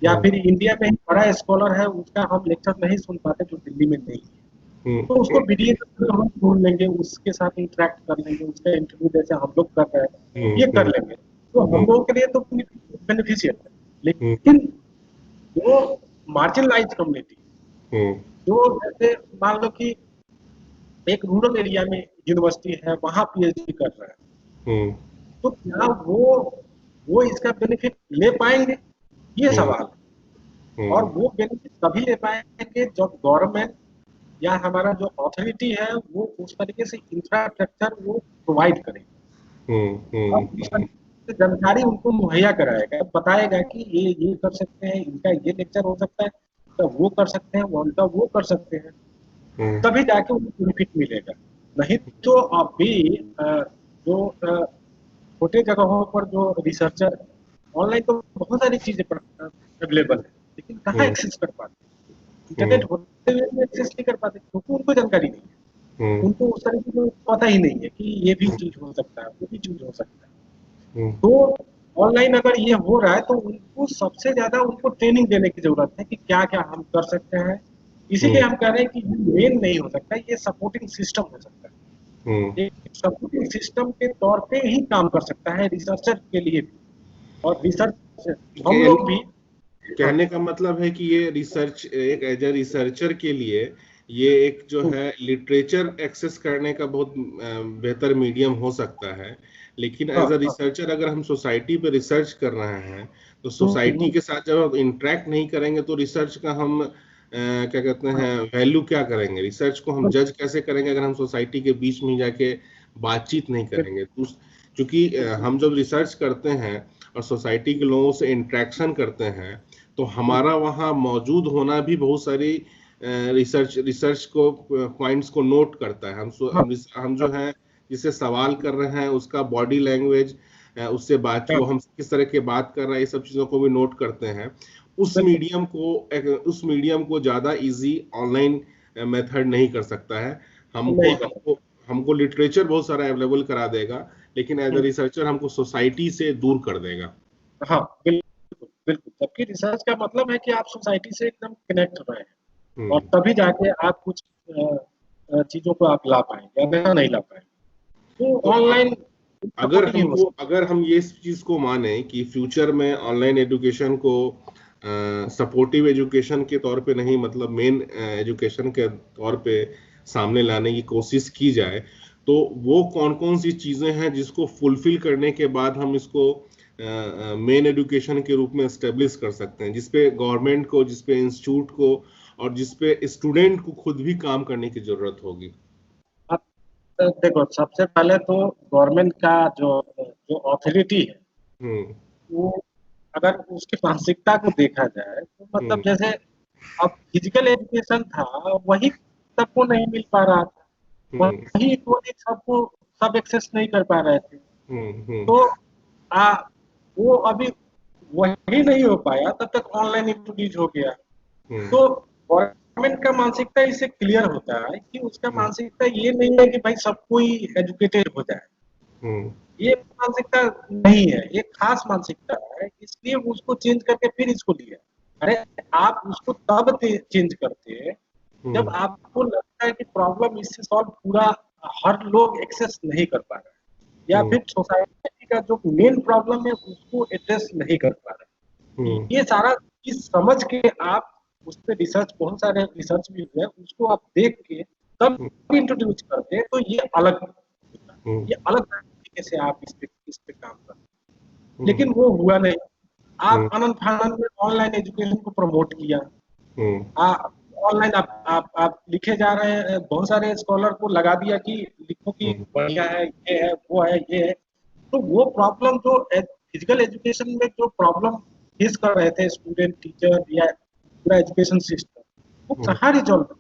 या फिर इंडिया में ही बड़ा स्कॉलर है उसका हम लेक्चर नहीं सुन पाते जो दिल्ली में नहीं है, तो उसको वीडियो के थ्रू हम ढूंढ लेंगे, उसके साथ इंटरेक्ट कर लेंगे, उसका इंटरव्यू जैसे हम लोग कर रहे हैं ये कर लेंगे, तो हम लोगों के लिए तो बेनिफिशियल है। लेकिन जो मार्जिनलाइज कम्युनिटी, जो जैसे मान लो कि एक रूरल एरिया में यूनिवर्सिटी है, वहां पीएचडी कर रहा है, तो क्या वो इसका बेनिफिट ले पाएंगे, ये सवाल है। और वो बेनिफिट तभी ले पाएंगे जब गवर्नमेंट या हमारा जो अथॉरिटी है वो उस तरीके से इंफ्रास्ट्रक्चर वो प्रोवाइड करेगा, और उस तरीके से जानकारी उनको मुहैया कराएगा, बताएगा कि ये कर सकते हैं, इनका ये लेक्चर हो सकता है, तो वो कर सकते हैं, उनका वो कर सकते हैं, तभी जाके उनको बेनिफिट मिलेगा। नहीं तो अभी जो छोटे जगहों पर जो रिसर्चर है, ऑनलाइन तो बहुत सारी चीजें अवेलेबल है, लेकिन कहाँ एक्सेस कर पाते, इंटरनेट होते हुए भी एक्सेस नहीं कर पाते, क्योंकि उनको जानकारी नहीं है, उनको उस तरीके से पता ही नहीं है कि ये भी चीज हो सकता है, वो भी चीज हो सकता है। तो ऑनलाइन अगर ये हो रहा है तो उनको सबसे ज्यादा उनको ट्रेनिंग देने की जरूरत है कि क्या क्या हम कर सकते हैं, इसीलिए हम कह रहे हैं कि मेन नहीं हो सकता, ये सपोर्टिंग सिस्टम हो सकता है, एक सपोर्टिंग सिस्टम के तौर पे ही काम कर सकता है रिसर्चर के लिए भी, और रिसर्च हम लोग भी। कहने का मतलब है कि ये रिसर्च एक एज ए रिसर्चर के लिए ये एक जो है लिटरेचर एक्सेस करने का बहुत बेहतर मीडियम हो सकता है, लेकिन एज अ रिसर्चर अगर हम सोसाइटी पे रिसर्च कर रहे हैं तो सोसाइटी के साथ जब हम इंटरेक्ट नहीं करेंगे तो रिसर्च का हम क्या कहते हैं वैल्यू क्या करेंगे, रिसर्च को हम जज कैसे करेंगे अगर हम सोसाइटी के बीच में जाके बातचीत नहीं करेंगे। तो क्योंकि हम जब रिसर्च करते हैं और सोसाइटी के लोगों से इंटरेक्शन करते हैं तो हमारा वहाँ मौजूद होना भी बहुत सारी रिसर्च को पॉइंट्स को नोट करता है। हम जो है जिससे सवाल कर रहे हैं उसका बॉडी लैंग्वेज, उससे बात वो हम किस तरह के बात कर रहे हैं, ये सब चीजों को भी नोट करते हैं। उस मीडियम को ज्यादा इजी ऑनलाइन मेथड नहीं कर सकता है। हमको लिटरेचर बहुत सारा अवेलेबल करा देगा, लेकिन एज अ रिसर्चर हमको सोसाइटी से दूर कर देगा। हाँ बिल्कुल बिल्कुल, जबकि रिसर्च का मतलब है कि आप सोसाइटी से एकदम कनेक्ट हो रहे हैं, और तभी जाके आप कुछ चीजों को आप ला पाएंगे, या नहीं ला पाएंगे। तो ऑनलाइन अगर हम ये चीज को माने कि फ्यूचर में ऑनलाइन एजुकेशन को सपोर्टिव एजुकेशन के तौर पे नहीं, मतलब मेन एजुकेशन के तौर पे सामने लाने की कोशिश की जाए, तो वो कौन कौन सी चीजें हैं जिसको फुलफिल करने के बाद हम इसको मेन एजुकेशन के रूप में एस्टेब्लिश कर सकते हैं, जिसपे गवर्नमेंट को, जिसपे इंस्टीट्यूट को और जिसपे स्टूडेंट को खुद भी काम करने की जरूरत होगी। देखो, सबसे पहले तो गवर्नमेंट का जो अथॉरिटी है वो अगर उसकी मानसिकता को देखा जाए तो मतलब जैसे अब फिजिकल एजुकेशन था वही सबको नहीं मिल पा रहा था, वही इक्वली सबको सब एक्सेस नहीं कर पा रहे थे, तो वो अभी वही नहीं हो पाया, तब तक ऑनलाइन इंट्रोड्यूस हो गया। तो गवर्नमेंट का मानसिकता इससे क्लियर होता है कि उसका मानसिकता ये नहीं है कि भाई सब कोई एजुकेटेड हो जाए, ये मानसिकता नहीं है, ये खास मानसिकता है, इसलिए उसको चेंज करके फिर इसको लिया। अरे आप उसको तब चेंज करते जब आपको लगता है कि प्रॉब्लम इससे सॉल्व पूरा हर लोग एक्सेस नहीं कर पा रहे, या फिर सोसाइटी का जो मेन प्रॉब्लम है उसको एड्रेस नहीं कर पा रहे। ये सारा चीज समझ के आप उस पर रिसर्च, बहुत सारे रिसर्च भी हुए, उसको आप देख के तब इंट्रोड्यूस करते तो ये अलग तरीके से आप इस पे काम करते, लेकिन वो हुआ नहीं। आप अनंत फानंत में ऑनलाइन एजुकेशन को प्रमोट किया, ऑनलाइन आप लिखे जा रहे हैं, बहुत सारे स्कॉलर को लगा दिया कि लिखो कि बढ़िया है, ये है, वो है, ये है, तो वो प्रॉब्लम जो फिजिकल एजुकेशन में जो प्रॉब्लम फेस कर रहे थे स्टूडेंट, टीचर या पूरा एजुकेशन सिस्टम, वो कहाँ रिजॉल्व,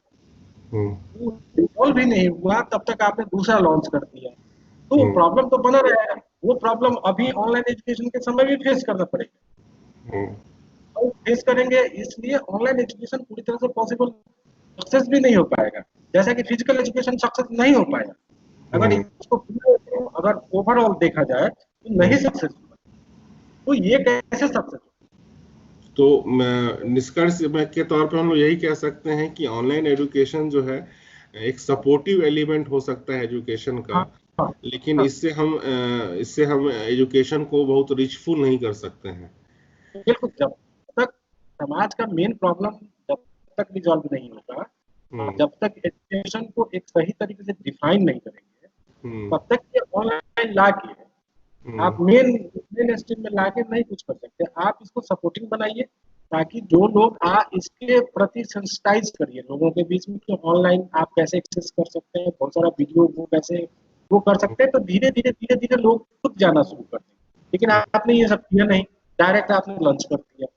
वो रिजॉल्व ही नहीं हुआ, तब तक आपने दूसरा लॉन्च कर दिया। तो प्रॉब्लम तो बना रहेगा, वो प्रॉब्लम अभी ऑनलाइन एजुकेशन के समय भी फेस करना पड़ेगा और फेस करेंगे, इसलिए ऑनलाइन एजुकेशन पूरी तरह से पॉसिबल सक्सेस भी नहीं हो पाएगा, जैसा कि फिजिकल एजुकेशन सक्सेस नहीं हो पाएगा। अगर इसको अगर ओवरऑल देखा जाए तो नहीं सक्सेस होगा, तो ये कैसे सक्सेस? तो निष्कर्ष में के तौर पर हम लोग यही कह सकते हैं कि ऑनलाइन एजुकेशन जो है एक सपोर्टिव एलिमेंट हो सकता है एजुकेशन का, हाँ, हाँ, लेकिन हाँ, इससे हम एजुकेशन को बहुत रिचफुल नहीं कर सकते हैं। बिल्कुल। जब तक समाज का मेन प्रॉब्लम जब तक रिजॉल्व नहीं होगा, जब तक एजुकेशन को एक सही तरीके से डिफाइन नहीं करेंगे, तब तक ये ऑनलाइन ला के आप मेन स्ट्रीम में लाके नहीं कुछ कर सकते। आप इसको सपोर्टिंग बनाइए, ताकि जो लोग इसके प्रति सेंसिटाइज करिए लोगों के बीच में कि ऑनलाइन आप कैसे एक्सेस कर सकते हैं, बहुत सारा वीडियो वो कैसे वो कर सकते हैं, तो धीरे धीरे लोग खुद जाना शुरू कर देंगे। लेकिन आपने ये सब किया नहीं, डायरेक्ट आपने लॉन्च कर दिया,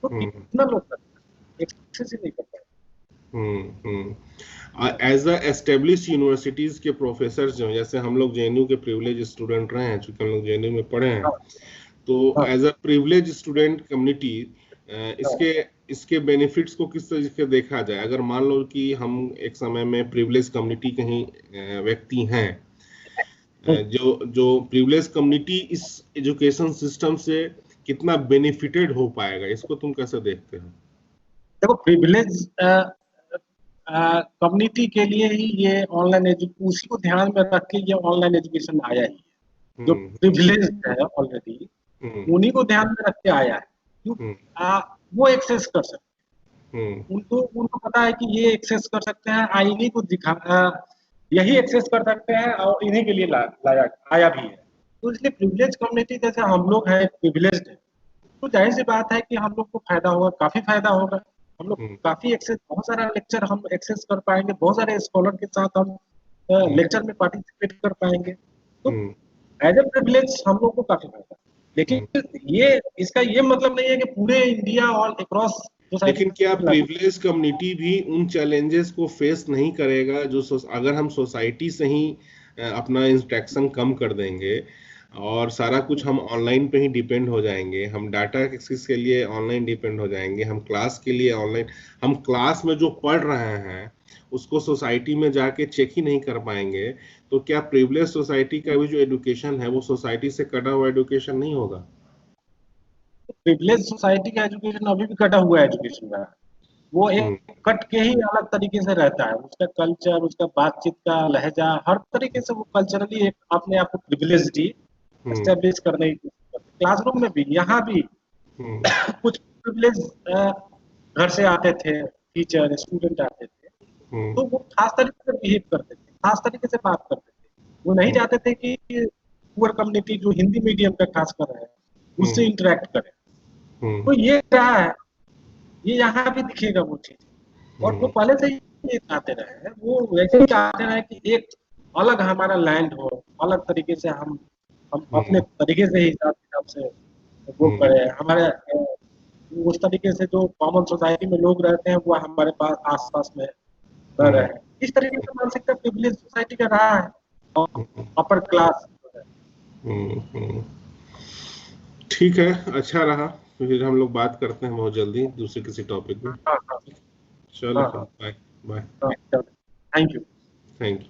तो कितना लोग करते एक्सेस ही नहीं कर पाए। एज अ एस्टेब्लिश यूनिवर्सिटीज के प्रोफेसर जो जैसे हम लोग जेएनयू के प्रिविलेज स्टूडेंट रहे हैं, चूंकि हम लोग जेएनयू में पढ़े हैं, तो as a privilege student community इसके बेनिफिट्स को किस तरीके से देखा जाए? अगर मान लो कि हम एक समय में प्रिविलेज कम्युनिटी के ही व्यक्ति हैं, जो प्रिविलेज कम्युनिटी इस एजुकेशन सिस्टम से कितना बेनिफिटेड हो पाएगा, इसको तुम कैसे देखते हो? देखो, प्रिविलेज कम्युनिटी के लिए ही ये ऑनलाइन एजुकेशन, उसी को ध्यान में रख के ये ऑनलाइन एजुकेशन आया ही है। जो प्रिविलेज है ऑलरेडी, उन्हीं को ध्यान में रख के आया है, क्यों? वो एक्सेस कर सकते हैं, उनको पता है कि ये एक्सेस कर सकते हैं, इन्हीं को यही एक्सेस कर सकते हैं और इन्हीं के लिए लाया आया भी है। तो इसलिए प्रिविलेज कम्युनिटी जैसे हम लोग हैं, प्रिविलेज्ड है, तो जाहिर सी बात है कि हम लोग को फायदा होगा, काफी फायदा होगा। हम लोग काफी एक्सेस, बहुत सारा लेक्चर हम एक्सेस कर पाएंगे, बहुत सारे स्कॉलर के साथ हम लेक्चर में पार्टिसिपेट कर पाएंगे। तो एज ए प्रिविलेज हम लोग को काफी फायदा, लेकिन ये इसका ये मतलब नहीं है कि पूरे इंडिया ऑल अक्रॉस। लेकिन क्या प्रिविलेज कम्युनिटी भी उन चैलेंजेस को फेस नहीं करेगा जो अगर हम सोसाइटी से ही अपना इंटरेक्शन कम कर देंगे और सारा कुछ हम ऑनलाइन पे ही डिपेंड हो जाएंगे, हम डाटा एक्सेस के लिए ऑनलाइन डिपेंड हो जाएंगे, हम क्लास के लिए ऑनलाइन, हम क्लास में जो पढ़ रहे हैं उसको सोसाइटी में जाके चेक ही नहीं कर पाएंगे, तो क्या प्रिविलेज सोसाइटी का भी जो एजुकेशन है वो सोसाइटी से कटा हुआ एजुकेशन नहीं होगा? प्रिविलेज सोसाइटी का एजुकेशन अभी भी कटा हुआ एजुकेशन है, वो एक कट के ही अलग तरीके से रहता है, उसका कल्चर, उसका बातचीत का लहजा, हर तरीके से वो कल्चरली एक अपने आप को प्रिविलेज्ड ही एस्टेब्लिश करने की कोशिश करते हैं। क्लासरूम में भी, यहाँ भी कुछ प्रिविलेज घर से आते थे, टीचर स्टूडेंट आते थे, तो वो खास तरीके से बिहेव करते थे, खास तरीके से बात करते थे, वो नहीं चाहते थे कि पुअर कम्युनिटी जो हिंदी मीडियम का खास कर रहे हैं उससे इंटरेक्ट करे। तो ये रहा है, ये यहाँ भी दिखेगा वो चीज, और वो पहले से ही ये चाहते रहे हैं, वो वैसे ही चाहते रहे कि एक अलग हमारा लैंड हो, अलग तरीके से हम अपने तरीके से हिसाब से वो करें, हमारे उस तरीके से जो कॉमन सोसाइटी में लोग रहते हैं वो हमारे पास आसपास में रह रहे हैं। इस तरीके से मानसिकता प्रिविलेज सोसाइटी का रहा है और अपर क्लास। ठीक है, अच्छा रहा, फिर हम लोग बात करते हैं बहुत जल्दी दूसरे किसी टॉपिक में। चलो, bye bye. Thank you. Thank you.